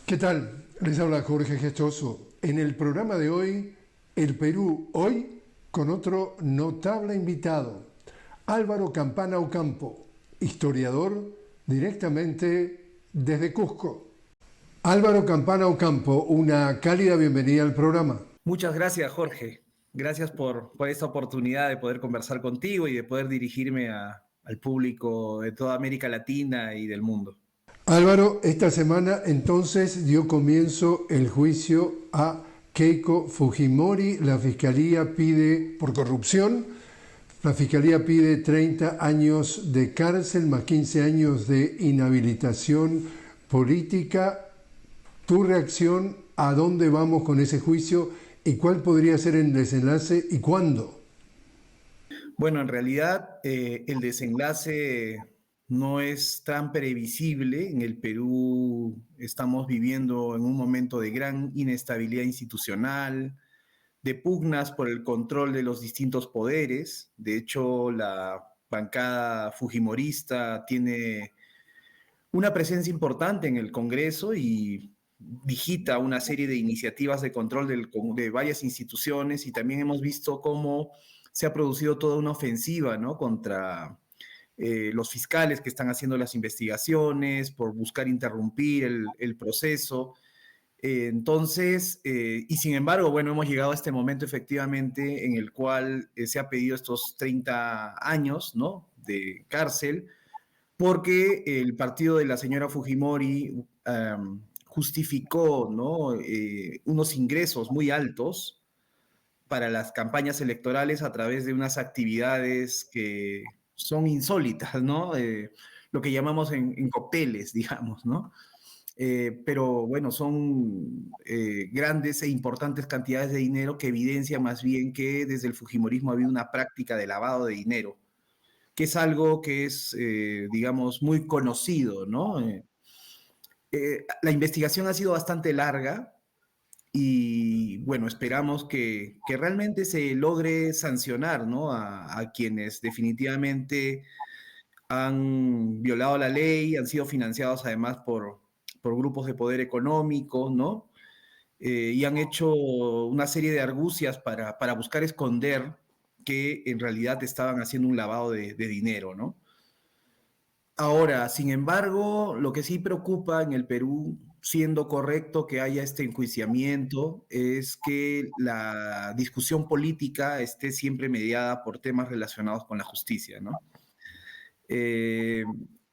¿Qué tal? Les habla Jorge Gestoso. En el programa de hoy, El Perú hoy, con otro notable invitado, Álvaro Campana Ocampo, historiador directamente desde Cusco. Álvaro Campana Ocampo, una cálida bienvenida al programa. Muchas gracias, Jorge. Gracias por esta oportunidad de poder conversar contigo y de poder dirigirme al público de toda América Latina y del mundo. Álvaro, esta semana entonces dio comienzo el juicio a Keiko Fujimori. La Fiscalía pide, por corrupción, la Fiscalía pide 30 años de cárcel más 15 años de inhabilitación política. ¿Tu reacción a dónde vamos con ese juicio y cuál podría ser el desenlace y cuándo? Bueno, en realidad el desenlace no es tan previsible. En el Perú estamos viviendo en un momento de gran inestabilidad institucional, de pugnas por el control de los distintos poderes. De hecho, la bancada fujimorista tiene una presencia importante en el Congreso y digita una serie de iniciativas de control de varias instituciones, y también hemos visto cómo se ha producido toda una ofensiva, ¿no?, contra los fiscales que están haciendo las investigaciones por buscar interrumpir el proceso. Y sin embargo, bueno, hemos llegado a este momento efectivamente en el cual se ha pedido estos 30 años, ¿no?, de cárcel, porque el partido de la señora Fujimori justificó, ¿no?, unos ingresos muy altos para las campañas electorales a través de unas actividades que son insólitas, ¿no? Lo que llamamos en cócteles, digamos, ¿no? Pero bueno, son grandes e importantes cantidades de dinero que evidencia más bien que desde el fujimorismo ha habido una práctica de lavado de dinero, que es algo que es, digamos, muy conocido, ¿no? La investigación ha sido bastante larga y, bueno, esperamos que realmente se logre sancionar, ¿no?, a quienes definitivamente han violado la ley, han sido financiados además por grupos de poder económico, ¿no? Y han hecho una serie de argucias para buscar esconder que en realidad estaban haciendo un lavado de dinero, ¿no? Ahora, sin embargo, lo que sí preocupa en el Perú, siendo correcto que haya este enjuiciamiento, es que la discusión política esté siempre mediada por temas relacionados con la justicia, ¿no? Eh,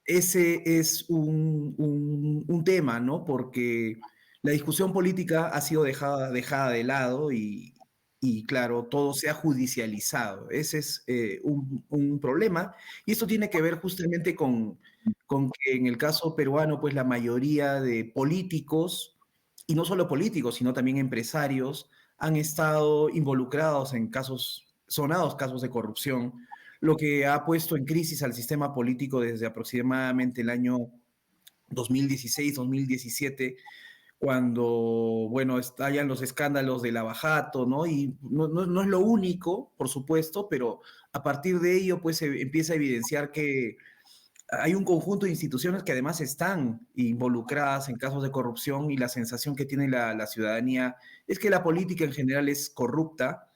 Ese es un tema, ¿no? Porque la discusión política ha sido dejada de lado y, claro, todo se ha judicializado. Ese es un problema, y esto tiene que ver justamente con que en el caso peruano, pues la mayoría de políticos, y no solo políticos, sino también empresarios, han estado involucrados en sonados casos de corrupción, lo que ha puesto en crisis al sistema político desde aproximadamente el año 2016-2017, cuando, bueno, estallan los escándalos de Lavajato, ¿no? Y no es lo único, por supuesto, pero a partir de ello, pues se empieza a evidenciar que hay un conjunto de instituciones que además están involucradas en casos de corrupción, y la sensación que tiene la ciudadanía es que la política en general es corrupta,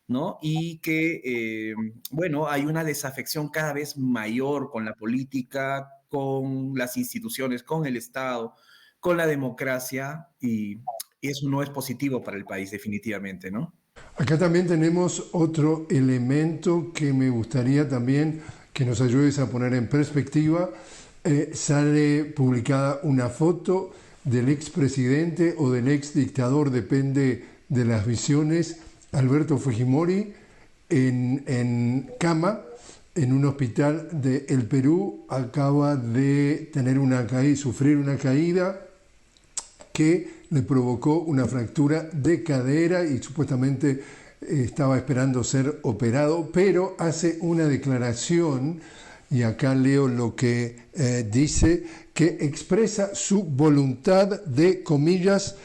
¿no? Y que, bueno, hay una desafección cada vez mayor con la política, con las instituciones, con el Estado, con la democracia, y eso no es positivo para el país, definitivamente, ¿no? Acá también tenemos otro elemento que me gustaría también que nos ayudes a poner en perspectiva. Sale publicada una foto del expresidente o del ex dictador, depende de las visiones, Alberto Fujimori, en cama en un hospital del Perú. Acaba de tener sufrir una caída que le provocó una fractura de cadera y supuestamente estaba esperando ser operado, pero hace una declaración, y acá leo lo que dice, que expresa su voluntad de, comillas,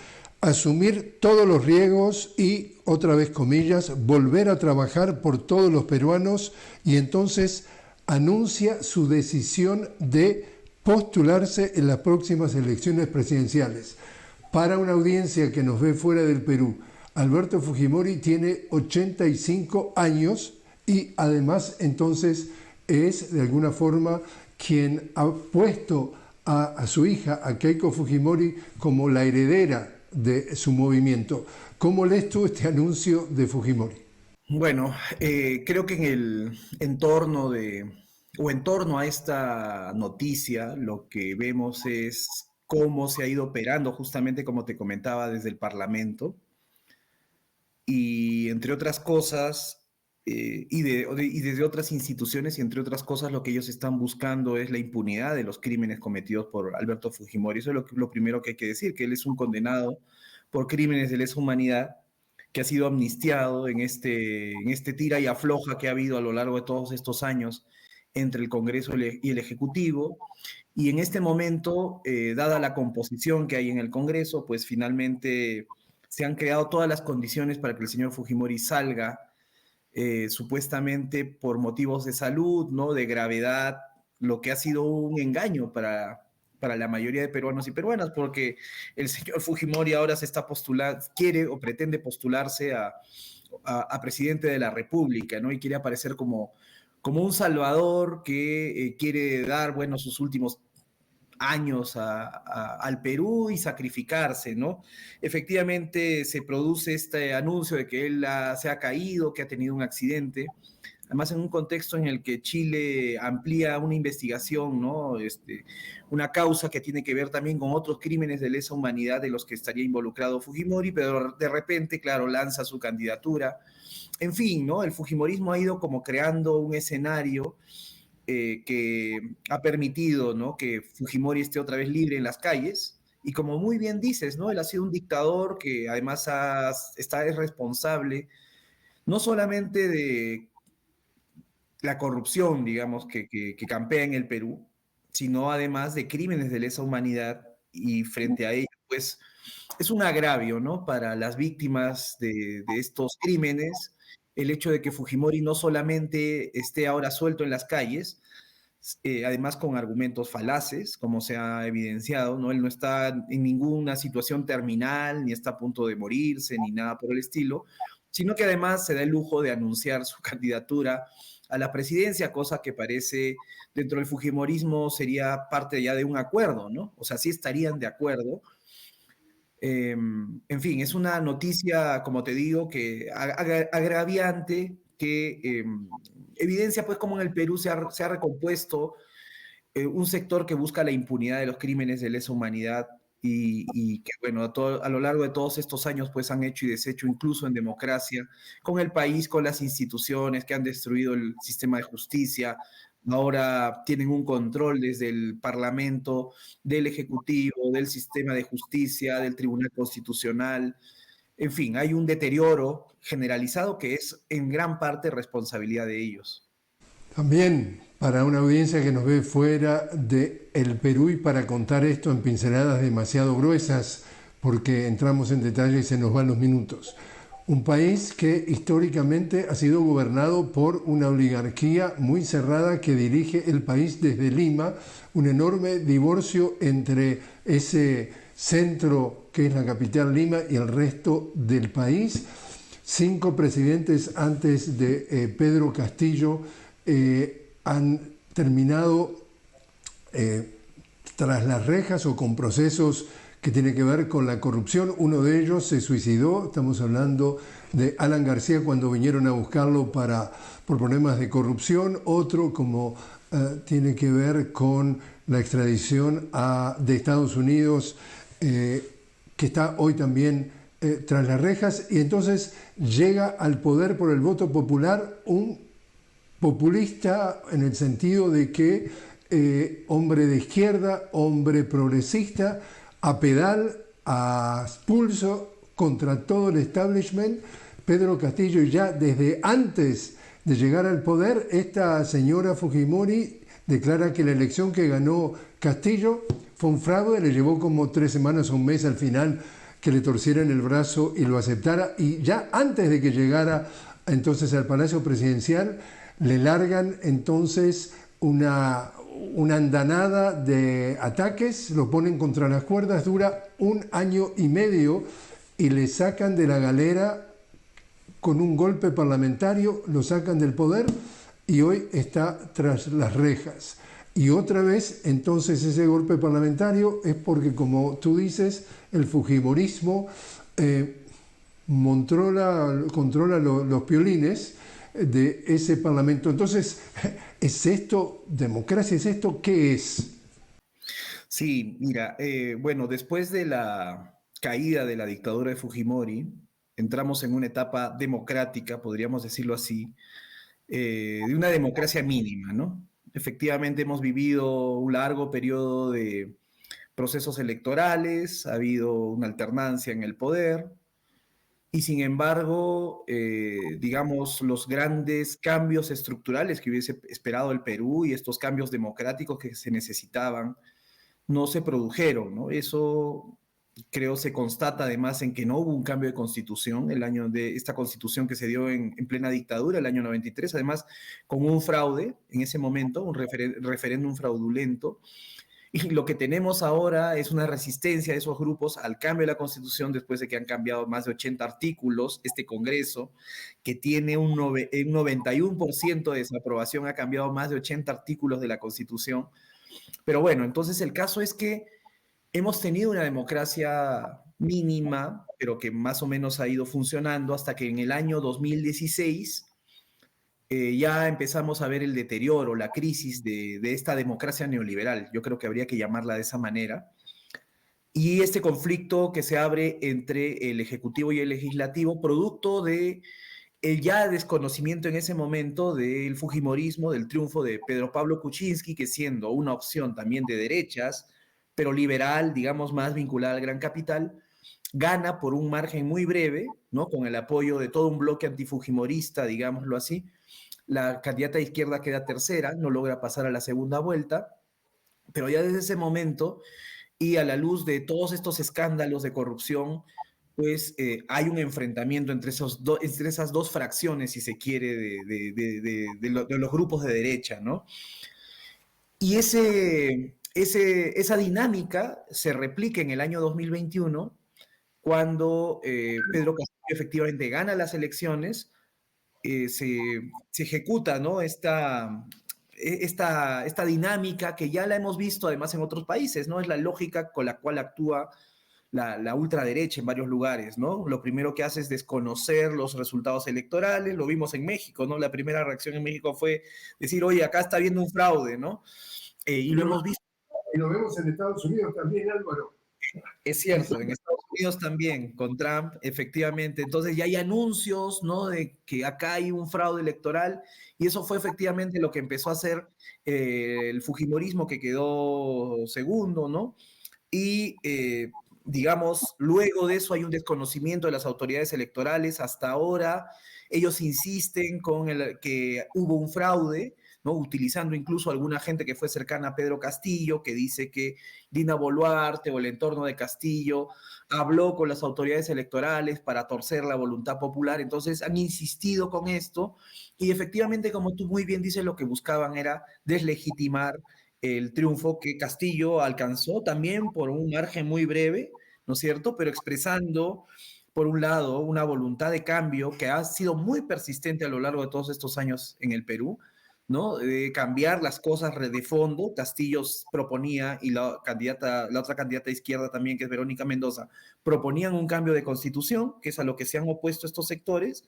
asumir todos los riesgos y, otra vez comillas, volver a trabajar por todos los peruanos, y entonces anuncia su decisión de postularse en las próximas elecciones presidenciales. Para una audiencia que nos ve fuera del Perú, Alberto Fujimori tiene 85 años y además entonces es de alguna forma quien ha puesto a su hija, a Keiko Fujimori, como la heredera de su movimiento. ¿Cómo lees tú este anuncio de Fujimori? Bueno, creo que en el entorno en torno a esta noticia, lo que vemos es cómo se ha ido operando, justamente como te comentaba, desde el Parlamento. Y entre otras cosas, y desde otras instituciones, y entre otras cosas, lo que ellos están buscando es la impunidad de los crímenes cometidos por Alberto Fujimori. Eso es lo primero que hay que decir, que él es un condenado por crímenes de lesa humanidad, que ha sido amnistiado en este tira y afloja que ha habido a lo largo de todos estos años entre el Congreso y el Ejecutivo. Y en este momento, dada la composición que hay en el Congreso, pues finalmente se han creado todas las condiciones para que el señor Fujimori salga, supuestamente por motivos de salud, ¿no? De gravedad, lo que ha sido un engaño para la mayoría de peruanos y peruanas, porque el señor Fujimori ahora se está postulando, quiere o pretende postularse a presidente de la República, ¿no? Y quiere aparecer como un salvador que quiere dar, bueno, sus últimos años al Perú y sacrificarse, ¿no? Efectivamente se produce este anuncio de que él se ha caído, que ha tenido un accidente, además en un contexto en el que Chile amplía una investigación, ¿no? Una causa que tiene que ver también con otros crímenes de lesa humanidad de los que estaría involucrado Fujimori, pero de repente, claro, lanza su candidatura. En fin, ¿no? El fujimorismo ha ido como creando un escenario que ha permitido, ¿no? Que Fujimori esté otra vez libre en las calles. Y como muy bien dices, ¿no? Él ha sido un dictador que además es responsable no solamente de la corrupción, digamos, que campea en el Perú, sino además de crímenes de lesa humanidad, y frente a ello, pues, es un agravio, ¿no? Para las víctimas de estos crímenes, el hecho de que Fujimori no solamente esté ahora suelto en las calles, además con argumentos falaces, como se ha evidenciado, ¿no? Él no está en ninguna situación terminal, ni está a punto de morirse, ni nada por el estilo, sino que además se da el lujo de anunciar su candidatura a la presidencia, cosa que parece dentro del fujimorismo sería parte ya de un acuerdo, ¿no? O sea, sí estarían de acuerdo. En fin, es una noticia, como te digo, que agraviante, que evidencia pues cómo en el Perú se ha recompuesto un sector que busca la impunidad de los crímenes de lesa humanidad y que, bueno, a lo largo de todos estos años pues han hecho y deshecho, incluso en democracia, con el país, con las instituciones que han destruido el sistema de justicia. Ahora tienen un control desde el Parlamento, del Ejecutivo, del sistema de justicia, del Tribunal Constitucional. En fin, hay un deterioro generalizado que es en gran parte responsabilidad de ellos. También para una audiencia que nos ve fuera del Perú y para contar esto en pinceladas demasiado gruesas, porque entramos en detalle y se nos van los minutos. Un país que históricamente ha sido gobernado por una oligarquía muy cerrada que dirige el país desde Lima, un enorme divorcio entre ese centro que es la capital Lima y el resto del país. 5 presidentes antes de Pedro Castillo han terminado tras las rejas o con procesos que tienen que ver con la corrupción. Uno de ellos se suicidó, estamos hablando de Alan García cuando vinieron a buscarlo por problemas de corrupción. Otro como tiene que ver con la extradición de Estados Unidos, que está hoy también tras las rejas, y entonces llega al poder por el voto popular un populista en el sentido de que hombre de izquierda, hombre progresista, a pedal, a pulso, contra todo el establishment. Pedro Castillo, ya desde antes de llegar al poder, esta señora Fujimori declara que la elección que ganó Castillo fue un fraude, le llevó como 3 semanas o un mes al final que le torcieran el brazo y lo aceptara, y ya antes de que llegara entonces al Palacio Presidencial le largan entonces una andanada de ataques, lo ponen contra las cuerdas, dura 1 año y medio y le sacan de la galera con un golpe parlamentario, lo sacan del poder y hoy está tras las rejas. Y otra vez, entonces, ese golpe parlamentario es porque, como tú dices, el fujimorismo controla los piolines de ese parlamento. Entonces, ¿es esto democracia? ¿Es esto qué es? Sí, mira, bueno, después de la caída de la dictadura de Fujimori, entramos en una etapa democrática, podríamos decirlo así, de una democracia mínima, ¿no? Efectivamente hemos vivido un largo periodo de procesos electorales, ha habido una alternancia en el poder, y sin embargo, digamos, los grandes cambios estructurales que hubiese esperado el Perú y estos cambios democráticos que se necesitaban no se produjeron, ¿no? Eso creo se constata además en que no hubo un cambio de constitución, el año de esta constitución que se dio en plena dictadura, el año 93, además con un fraude en ese momento, un referéndum fraudulento. Y lo que tenemos ahora es una resistencia de esos grupos al cambio de la Constitución después de que han cambiado más de 80 artículos. Este Congreso, que tiene un 91% de desaprobación, ha cambiado más de 80 artículos de la Constitución. Pero bueno, entonces el caso es que hemos tenido una democracia mínima, pero que más o menos ha ido funcionando hasta que en el año 2016 ya empezamos a ver el deterioro, la crisis de esta democracia neoliberal. Yo creo que habría que llamarla de esa manera. Y este conflicto que se abre entre el Ejecutivo y el Legislativo, producto de el ya desconocimiento en ese momento del fujimorismo, del triunfo de Pedro Pablo Kuczynski, que siendo una opción también de derechas, pero liberal, digamos, más vinculada al gran capital, gana por un margen muy breve, ¿no? Con el apoyo de todo un bloque antifujimorista, digámoslo así. La candidata de izquierda queda tercera, no logra pasar a la segunda vuelta, pero ya desde ese momento y a la luz de todos estos escándalos de corrupción, pues hay un enfrentamiento entre esas dos fracciones, si se quiere, de los grupos de derecha, ¿no? Y esa dinámica se replica en el año 2021, cuando Pedro Castillo efectivamente gana las elecciones, se ejecuta, ¿no? Esta dinámica que ya la hemos visto además en otros países, ¿no? Es la lógica con la cual actúa la ultraderecha en varios lugares, ¿no? Lo primero que hace es desconocer los resultados electorales, lo vimos en México, ¿no? La primera reacción en México fue decir, oye, acá está habiendo un fraude, ¿no? Y lo hemos visto. Y lo vemos en Estados Unidos también, Álvaro. Es cierto, en Estados Unidos también, con Trump, efectivamente. Entonces ya hay anuncios, ¿no? De que acá hay un fraude electoral y eso fue efectivamente lo que empezó a hacer el fujimorismo que quedó segundo, ¿no? Y digamos, luego de eso hay un desconocimiento de las autoridades electorales. Hasta ahora ellos insisten con que hubo un fraude, ¿no? Utilizando incluso alguna gente que fue cercana a Pedro Castillo, que dice que Dina Boluarte o el entorno de Castillo habló con las autoridades electorales para torcer la voluntad popular. Entonces han insistido con esto y efectivamente, como tú muy bien dices, lo que buscaban era deslegitimar el triunfo que Castillo alcanzó también por un margen muy breve, ¿no es cierto? Pero expresando, por un lado, una voluntad de cambio que ha sido muy persistente a lo largo de todos estos años en el Perú, ¿no? De cambiar las cosas de fondo. Castillo proponía, y la otra candidata de izquierda también, que es Verónica Mendoza, proponían un cambio de constitución, que es a lo que se han opuesto estos sectores,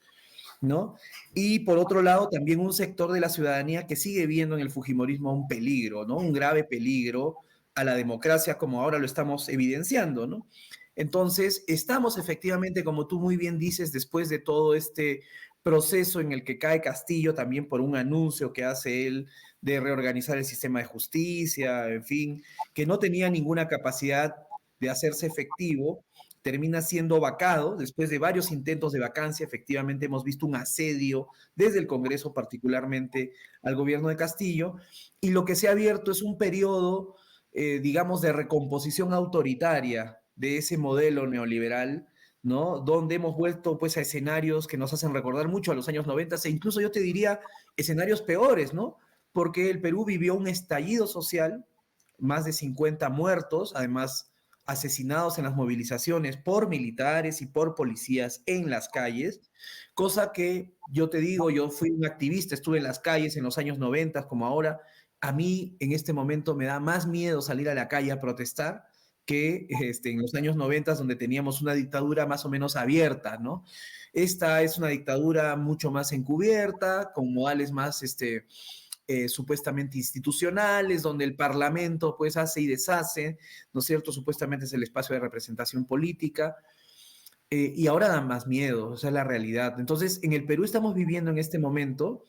¿no? Y por otro lado, también un sector de la ciudadanía que sigue viendo en el fujimorismo un peligro, ¿no? Un grave peligro a la democracia como ahora lo estamos evidenciando, ¿no? Entonces, estamos efectivamente, como tú muy bien dices, después de todo este proceso en el que cae Castillo también por un anuncio que hace él de reorganizar el sistema de justicia, en fin, que no tenía ninguna capacidad de hacerse efectivo, termina siendo vacado después de varios intentos de vacancia. Efectivamente, hemos visto un asedio desde el Congreso, particularmente al gobierno de Castillo, y lo que se ha abierto es un periodo, digamos, de recomposición autoritaria de ese modelo neoliberal, ¿no? Donde hemos vuelto pues a escenarios que nos hacen recordar mucho a los años 90 e incluso yo te diría escenarios peores, ¿no? porque el Perú vivió un estallido social, más de 50 muertos, además asesinados en las movilizaciones por militares y por policías en las calles, cosa que yo te digo, yo fui un activista, estuve en las calles en los años 90 como ahora, a mí en este momento me da más miedo salir a la calle a protestar que en los años 90 donde teníamos una dictadura más o menos abierta, ¿no? Esta es una dictadura mucho más encubierta, con modales más supuestamente institucionales, donde el Parlamento pues hace y deshace, ¿no es cierto? Supuestamente es el espacio de representación política, y ahora da más miedo, esa es la realidad. Entonces, en el Perú estamos viviendo en este momento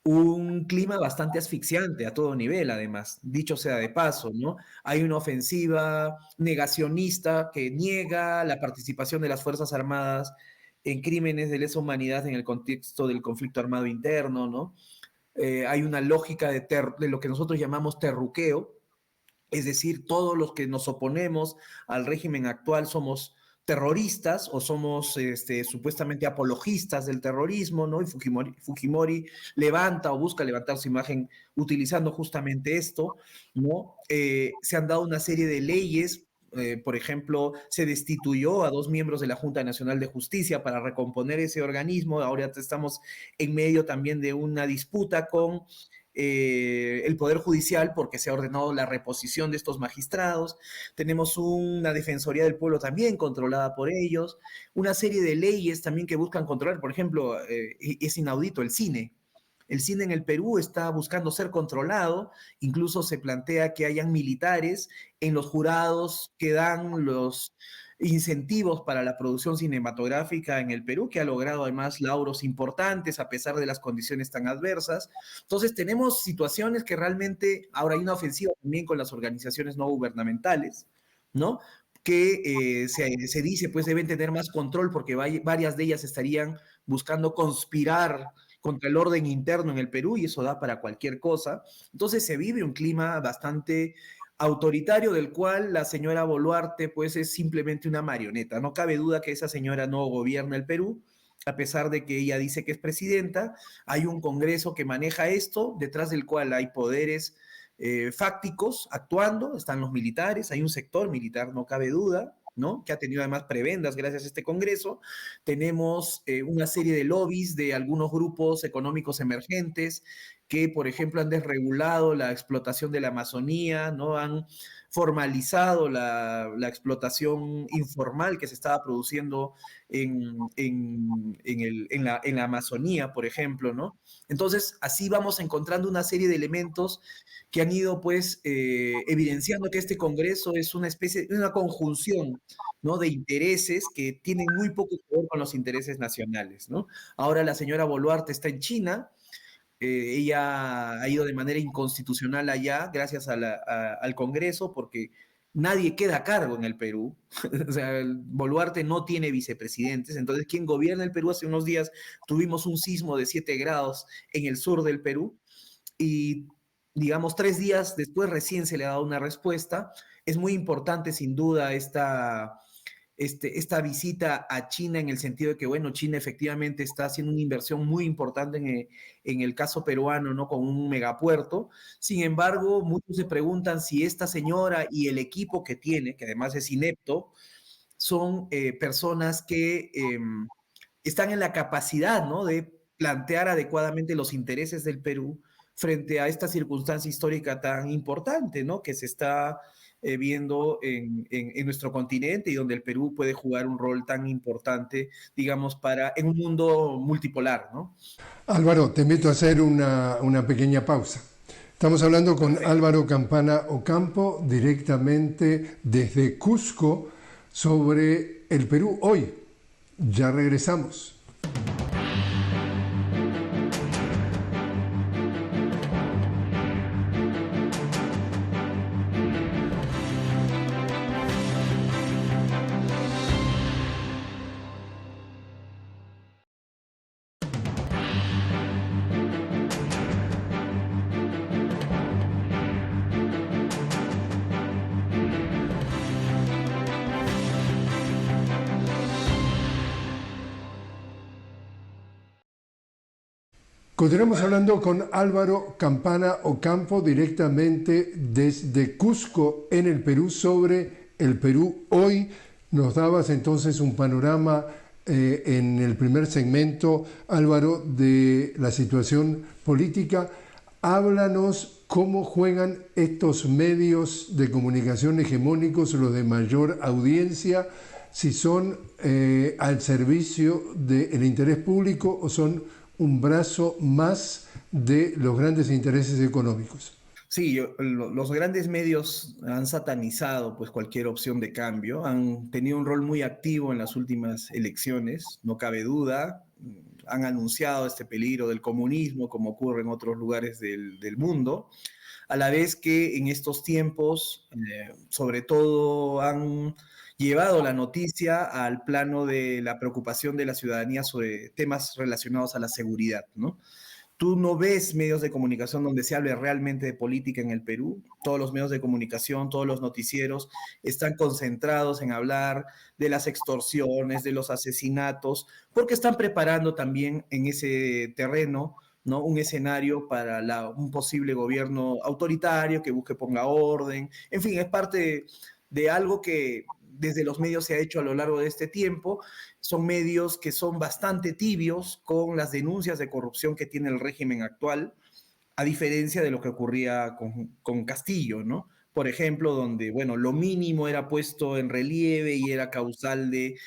un clima bastante asfixiante a todo nivel, además, dicho sea de paso, ¿no? Hay una ofensiva negacionista que niega la participación de las Fuerzas Armadas en crímenes de lesa humanidad en el contexto del conflicto armado interno, ¿no? Hay una lógica de lo que nosotros llamamos terruqueo, es decir, todos los que nos oponemos al régimen actual somos terroristas o somos supuestamente apologistas del terrorismo, ¿no? Y Fujimori levanta o busca levantar su imagen utilizando justamente esto, ¿no? Se han dado una serie de leyes. Por ejemplo, se destituyó a 2 miembros de la Junta Nacional de Justicia para recomponer ese organismo. Ahora estamos en medio también de una disputa con el Poder Judicial porque se ha ordenado la reposición de estos magistrados. Tenemos una Defensoría del Pueblo también controlada por ellos. Una serie de leyes también que buscan controlar. Por ejemplo, es inaudito el cine. El cine en el Perú está buscando ser controlado, incluso se plantea que hayan militares en los jurados que dan los incentivos para la producción cinematográfica en el Perú, que ha logrado además lauros importantes a pesar de las condiciones tan adversas. Entonces tenemos situaciones que realmente, ahora hay una ofensiva también con las organizaciones no gubernamentales, ¿no? Que se dice pues deben tener más control porque varias de ellas estarían buscando conspirar contra el orden interno en el Perú y eso da para cualquier cosa. Entonces se vive un clima bastante autoritario del cual la señora Boluarte pues es simplemente una marioneta. No cabe duda que esa señora no gobierna el Perú, a pesar de que ella dice que es presidenta. Hay un Congreso que maneja esto, detrás del cual hay poderes fácticos actuando, están los militares, hay un sector militar, no cabe duda, ¿no? Que ha tenido además prebendas gracias a este Congreso. Tenemos una serie de lobbies de algunos grupos económicos emergentes que, por ejemplo, han desregulado la explotación de la Amazonía, ¿no? Han formalizado la explotación informal que se estaba produciendo en la Amazonía, por ejemplo, ¿no? Entonces, así vamos encontrando una serie de elementos que han ido, pues, evidenciando que este Congreso es una especie, una conjunción, ¿no? De intereses que tienen muy poco que ver con los intereses nacionales, ¿no? Ahora la señora Boluarte está en China. Ella ha ido de manera inconstitucional allá, gracias al Congreso, porque nadie queda a cargo en el Perú. O sea, el Boluarte no tiene vicepresidentes. Entonces, ¿quién gobierna el Perú? Hace unos días tuvimos un sismo de 7 grados en el sur del Perú y, digamos, 3 días después recién se le ha dado una respuesta. Es muy importante, sin duda, esta visita a China en el sentido de que, bueno, China efectivamente está haciendo una inversión muy importante en el caso peruano, ¿no? Con un megapuerto. Sin embargo, muchos se preguntan si esta señora y el equipo que tiene, que además es inepto, son personas que están en la capacidad, ¿no? De plantear adecuadamente los intereses del Perú frente a esta circunstancia histórica tan importante, ¿no? Que se está viendo en nuestro continente y donde el Perú puede jugar un rol tan importante, digamos, en un mundo multipolar, ¿no? Álvaro, te invito a hacer una pequeña pausa. Estamos hablando con Álvaro Campana Ocampo, directamente desde Cusco, sobre el Perú hoy. Ya regresamos. Continuamos hablando con Álvaro Campana Ocampo directamente desde Cusco en el Perú sobre el Perú hoy. Nos dabas entonces un panorama en el primer segmento, Álvaro, de la situación política. Háblanos cómo juegan estos medios de comunicación hegemónicos, los de mayor audiencia, si son al servicio del interés público o son un brazo más de los grandes intereses económicos. Sí, los grandes medios han satanizado pues cualquier opción de cambio, han tenido un rol muy activo en las últimas elecciones, no cabe duda, han anunciado este peligro del comunismo como ocurre en otros lugares del mundo, a la vez que en estos tiempos, sobre todo, han llevado la noticia al plano de la preocupación de la ciudadanía sobre temas relacionados a la seguridad, ¿no? Tú no ves medios de comunicación donde se hable realmente de política en el Perú. Todos los medios de comunicación, todos los noticieros están concentrados en hablar de las extorsiones, de los asesinatos, porque están preparando también en ese terreno, ¿no? Un escenario para un posible gobierno autoritario que busque ponga orden. En fin, es parte de algo que desde los medios se ha hecho a lo largo de este tiempo. Son medios que son bastante tibios con las denuncias de corrupción que tiene el régimen actual, a diferencia de lo que ocurría con Castillo, ¿no? Por ejemplo, donde, bueno, lo mínimo era puesto en relieve y era causal eh,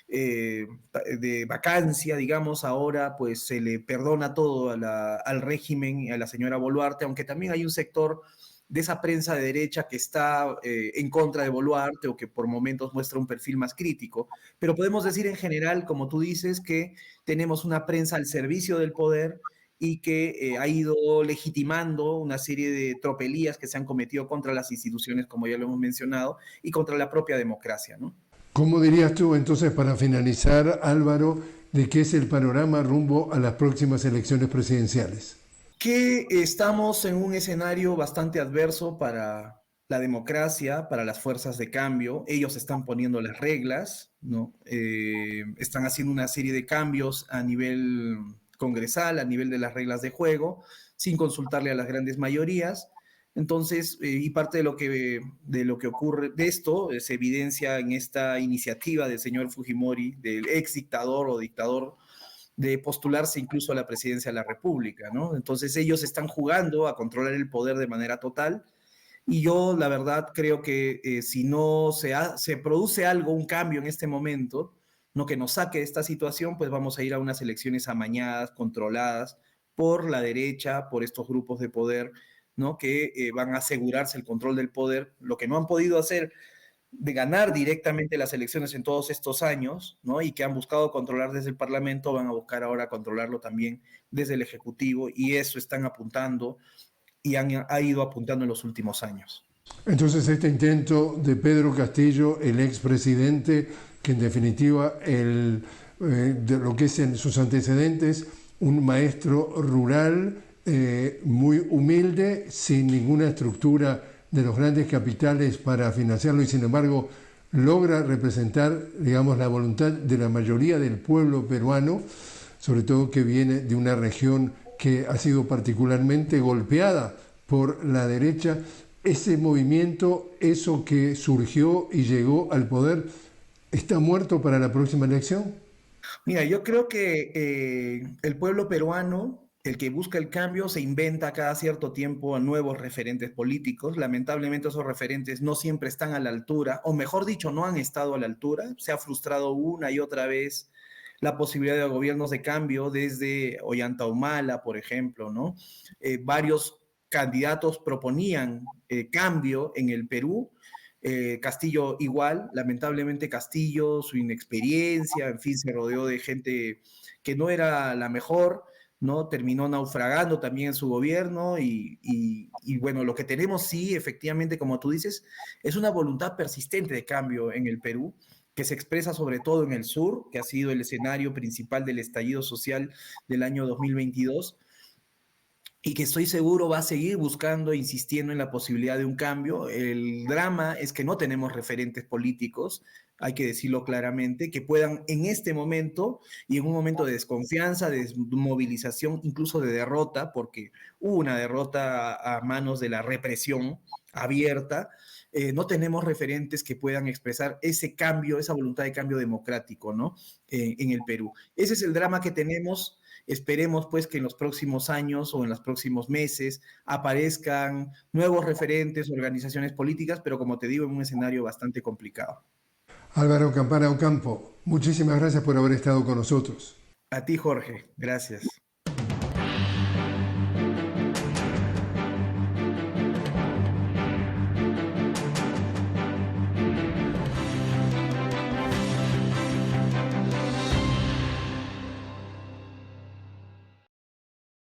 de vacancia, digamos, ahora pues se le perdona todo al régimen y a la señora Boluarte, aunque también hay un sector de esa prensa de derecha que está en contra de Boluarte o que por momentos muestra un perfil más crítico. Pero podemos decir en general, como tú dices, que tenemos una prensa al servicio del poder y que ha ido legitimando una serie de tropelías que se han cometido contra las instituciones, como ya lo hemos mencionado, y contra la propia democracia, ¿no? ¿Cómo dirías tú entonces, para finalizar, Álvaro, de qué es el panorama rumbo a las próximas elecciones presidenciales? Que estamos en un escenario bastante adverso para la democracia, para las fuerzas de cambio. Ellos están poniendo las reglas, ¿no? Están haciendo una serie de cambios a nivel congresal, a nivel de las reglas de juego, sin consultarle a las grandes mayorías. Entonces, y parte de lo que ocurre de esto se evidencia en esta iniciativa del señor Fujimori, del ex dictador o dictador de postularse incluso a la presidencia de la República, ¿no? Entonces ellos están jugando a controlar el poder de manera total y yo la verdad creo que si no se produce algo, un cambio en este momento, no que nos saque de esta situación, pues vamos a ir a unas elecciones amañadas, controladas por la derecha, por estos grupos de poder, ¿no? Que van a asegurarse el control del poder, lo que no han podido hacer de ganar directamente las elecciones en todos estos años, ¿no? Y que han buscado controlar desde el Parlamento, van a buscar ahora controlarlo también desde el Ejecutivo, y eso están apuntando y ha ido apuntando en los últimos años. Entonces este intento de Pedro Castillo, el expresidente, que en definitiva de lo que es en sus antecedentes, un maestro rural muy humilde, sin ninguna estructura de los grandes capitales para financiarlo y sin embargo logra representar, digamos, la voluntad de la mayoría del pueblo peruano, sobre todo que viene de una región que ha sido particularmente golpeada por la derecha. Ese movimiento, eso que surgió y llegó al poder, ¿está muerto para la próxima elección? Mira, yo creo que el pueblo peruano, el que busca el cambio, se inventa cada cierto tiempo a nuevos referentes políticos. Lamentablemente esos referentes no siempre están a la altura, o mejor dicho, no han estado a la altura. Se ha frustrado una y otra vez la posibilidad de gobiernos de cambio desde Ollanta Humala, por ejemplo, ¿no? Varios candidatos proponían cambio en el Perú. Castillo igual, lamentablemente Castillo, su inexperiencia, en fin, se rodeó de gente que no era la mejor, ¿no? Terminó naufragando también en su gobierno y bueno, lo que tenemos sí, efectivamente, como tú dices, es una voluntad persistente de cambio en el Perú, que se expresa sobre todo en el sur, que ha sido el escenario principal del estallido social del año 2022 y que estoy seguro va a seguir buscando, insistiendo en la posibilidad de un cambio. El drama es que no tenemos referentes políticos, hay que decirlo claramente, que puedan en este momento y en un momento de desconfianza, de desmovilización, incluso de derrota, porque hubo una derrota a manos de la represión abierta, no tenemos referentes que puedan expresar ese cambio, esa voluntad de cambio democrático, ¿no? En el Perú. Ese es el drama que tenemos. Esperemos pues que en los próximos años o en los próximos meses aparezcan nuevos referentes, organizaciones políticas, pero como te digo, en un escenario bastante complicado. Álvaro Campana Ocampo, muchísimas gracias por haber estado con nosotros. A ti, Jorge. Gracias.